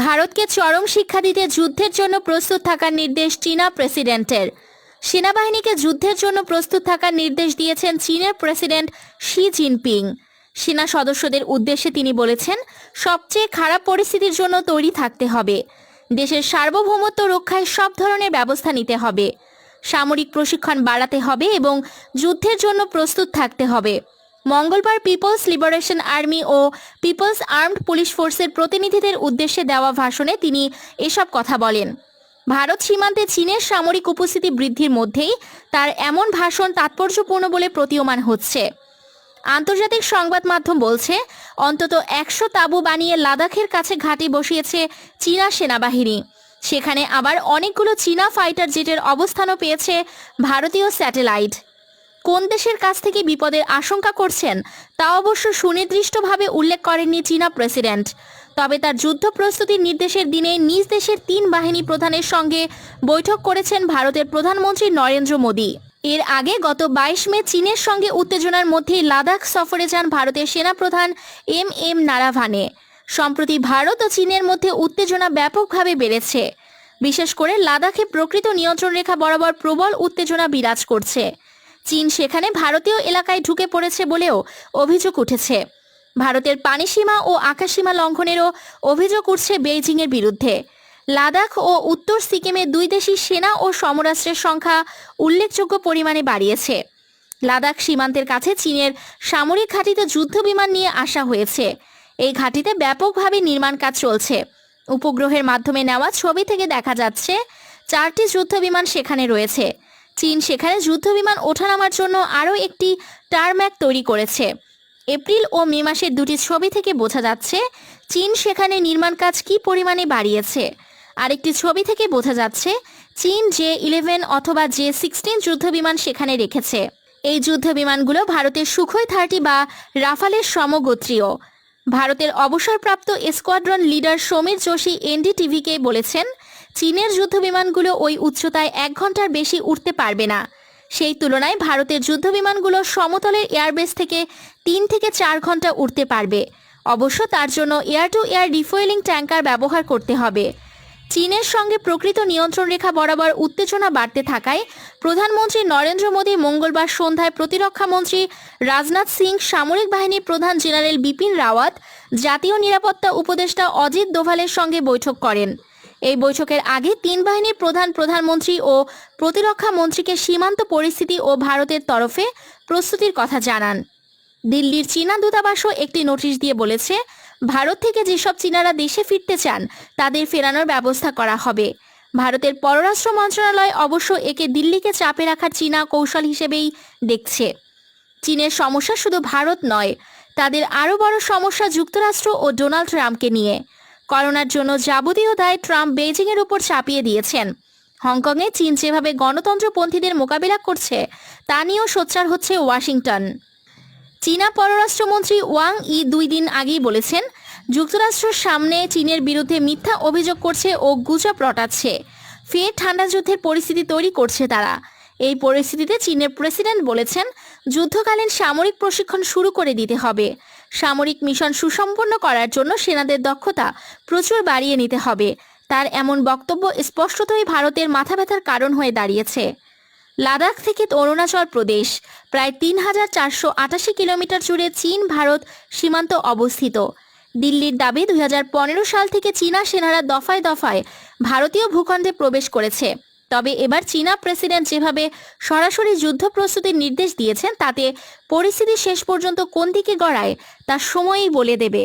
ভারতকে চরম শিক্ষা দিতে যুদ্ধের জন্য প্রস্তুত থাকার নির্দেশ চীনা প্রেসিডেন্টের। সেনাবাহিনীকে যুদ্ধের জন্য প্রস্তুত থাকার নির্দেশ দিয়েছেন চীনের প্রেসিডেন্ট শি জিনপিং। সেনা সদস্যদের উদ্দেশ্যে তিনি বলেছেন, সবচেয়ে খারাপ পরিস্থিতির জন্য তৈরি থাকতে হবে। দেশের সার্বভৌমত্ব রক্ষায় সব ধরনের ব্যবস্থা নিতে হবে। সামরিক প্রশিক্ষণ বাড়াতে হবে এবং যুদ্ধের জন্য প্রস্তুত থাকতে হবে। মঙ্গলবার পিপলস লিবারেশন আর্মি ও পিপলস আর্মড পুলিশ ফোর্সের প্রতিনিধিদের উদ্দেশ্যে দেওয়া ভাষণে তিনি এসব কথা বলেন। ভারত সীমান্তে চীনের সামরিক উপস্থিতি বৃদ্ধির মধ্যেই তার এমন ভাষণ তাৎপর্যপূর্ণ বলে প্রতীয়মান হচ্ছে। আন্তর্জাতিক সংবাদ মাধ্যম বলছে, অন্তত 100 তাঁবু বানিয়ে লাদাখের কাছে ঘাঁটি বসিয়েছে চীনা সেনাবাহিনী। সেখানে আবার অনেকগুলো চীনা ফাইটার জেটের অবস্থানও পেয়েছে ভারতীয় স্যাটেলাইট। কোন দেশের কাছ থেকে বিপদের আশঙ্কা করছেন তা অবশ্য সুনির্দিষ্টভাবে উল্লেখ করেননি চীনা প্রেসিডেন্ট। তবে তার যুদ্ধ প্রস্তুতির নির্দেশের দিনে নিজ দেশের 3 বাহিনী প্রধানের সঙ্গে বৈঠক করেছেন ভারতের প্রধানমন্ত্রী নরেন্দ্র মোদী। এর আগে গত 22 মে চীনের সঙ্গে উত্তেজনার মধ্যেই লাদাখ সফরে যান ভারতের সেনাপ্রধান এম নারাভানে। সম্প্রতি ভারত ও চীনের মধ্যে উত্তেজনা ব্যাপকভাবে বেড়েছে। বিশেষ করে লাদাখে প্রকৃত নিয়ন্ত্রণ রেখা বরাবর প্রবল উত্তেজনা বিরাজ করছে। চীন সেখানে ভারতীয় এলাকায় ঢুকে পড়েছে বলেও অভিযোগ উঠেছে। ভারতের পানিসীমা ও আকাশসীমা লঙ্ঘনেরও অভিযোগ উঠছে বেইজিংয়ের বিরুদ্ধে। লাদাখ ও উত্তর সিকিমে দুই দেশই সেনা ও সমরাস্ত্রের সংখ্যা উল্লেখযোগ্য পরিমাণে বাড়িয়েছে। লাদাখ সীমান্তের কাছে চীনের সামরিক ঘাঁটিতে যুদ্ধ বিমান নিয়ে আসা হয়েছে। এই ঘাঁটিতে ব্যাপকভাবে নির্মাণ কাজ চলছে। উপগ্রহের মাধ্যমে নেওয়া ছবি থেকে দেখা যাচ্ছে 4টি যুদ্ধ বিমান সেখানে রয়েছে। চীন সেখানে যুদ্ধবিমান ওঠানামার জন্য আরও একটি টারম্যাক তৈরি করেছে। এপ্রিল ও মে মাসের 2টি ছবি থেকে বোঝা যাচ্ছে চীন সেখানে নির্মাণ কাজ কী পরিমাণে বাড়িয়েছে। আরেকটি ছবি থেকে বোঝা যাচ্ছে চীন J-11 অথবা J-16 যুদ্ধবিমান সেখানে রেখেছে। এই যুদ্ধবিমানগুলো ভারতের সুখোই 30 বা রাফালের সমগোত্রীয়। ভারতের অবসরপ্রাপ্ত স্কোয়াড্রন লিডার সমীর যোশী NDTV-কে বলেছেন, চীনের যুদ্ধবিমানগুলো ওই উচ্চতায় 1 ঘন্টার বেশি উঠতে পারবে না। সেই তুলনায় ভারতের যুদ্ধবিমানগুলো সমতলের এয়ারবেস থেকে 3 থেকে 4 ঘন্টা উঠতে পারবে। অবশ্য তার জন্য air two air refuelling tanker ব্যবহার করতে হবে। চীনের সঙ্গে প্রকৃত নিয়ন্ত্রণ রেখা বরাবর উত্তেজনা বাড়তে থাকায় প্রধানমন্ত্রী নরেন্দ্র মোদী মঙ্গলবার সন্ধ্যায় প্রতিরক্ষামন্ত্রী রাজনাথ সিং, সামরিক বাহিনীর প্রধান জেনারেল বিপিন রাওয়াত, জাতীয় নিরাপত্তা উপদেষ্টা অজিত দোভালের সঙ্গে বৈঠক করেন। এই বৈঠকের আগে 3 বাহিনীর প্রধানমন্ত্রী ও প্রতিরক্ষা মন্ত্রীকে সীমান্ত পরিস্থিতি ও ভারতের তরফে প্রস্তুতির কথা জানান। দিল্লির চীনা দূতাবাসও একটি নোটিশ দিয়ে বলেছে, ভারত থেকে যেসব চীনারা দেশে ফিরতে চান তাদের ফেরানোর ব্যবস্থা করা হবে। ভারতের পররাষ্ট্র মন্ত্রণালয় অবশ্য একে দিল্লিকে চাপে রাখার চীনা কৌশল হিসেবেই দেখছে। চীনের সমস্যা শুধু ভারত নয়, তাদের আরও বড় সমস্যা যুক্তরাষ্ট্র ও ডোনাল্ড ট্রাম্পকে নিয়ে। করোনার জন্য যাবতীয় দায় ট্রাম্প বেইজিংয়ের উপর চাপিয়ে দিয়েছেন। হংকংয়ে চীন যেভাবে গণতন্ত্রপন্থীদের মোকাবিলা করছে তা নিয়েও সোচ্চার হচ্ছে ওয়াশিংটন। চীনা পররাষ্ট্রমন্ত্রী ওয়াং ই 2 দিন আগেই বলেছেন, যুক্তরাষ্ট্রের সামনে চীনের বিরুদ্ধে মিথ্যা অভিযোগ করছে ও গুজব রটাচ্ছে। ফের ঠান্ডা যুদ্ধের পরিস্থিতি তৈরি করছে তারা। এই পরিস্থিতিতে চীনের প্রেসিডেন্ট বলেছেন, যুদ্ধকালীন সামরিক প্রশিক্ষণ শুরু করে দিতে হবে। সামরিক মিশন সুসম্পন্ন করার জন্য সেনাদের দক্ষতা প্রচুর বাড়িয়ে নিতে হবে। তার এমন বক্তব্য স্পষ্টতই ভারতের মাথা ব্যথার কারণ হয়ে দাঁড়িয়েছে। লাদাখ থেকে অরুণাচল প্রদেশ প্রায় 3488 কিলোমিটার জুড়ে চীন ভারত সীমান্ত অবস্থিত। দিল্লির দাবি 2015 সাল থেকে চীনা সেনারা দফায় দফায় ভারতীয় ভূখণ্ডে প্রবেশ করেছে। তবে এবার চীনা প্রেসিডেন্ট যেভাবে সরাসরি যুদ্ধ প্রস্তুতির নির্দেশ দিয়েছেন তাতে পরিস্থিতি শেষ পর্যন্ত কোন দিকে গড়ায় তা সময়ই বলে দেবে।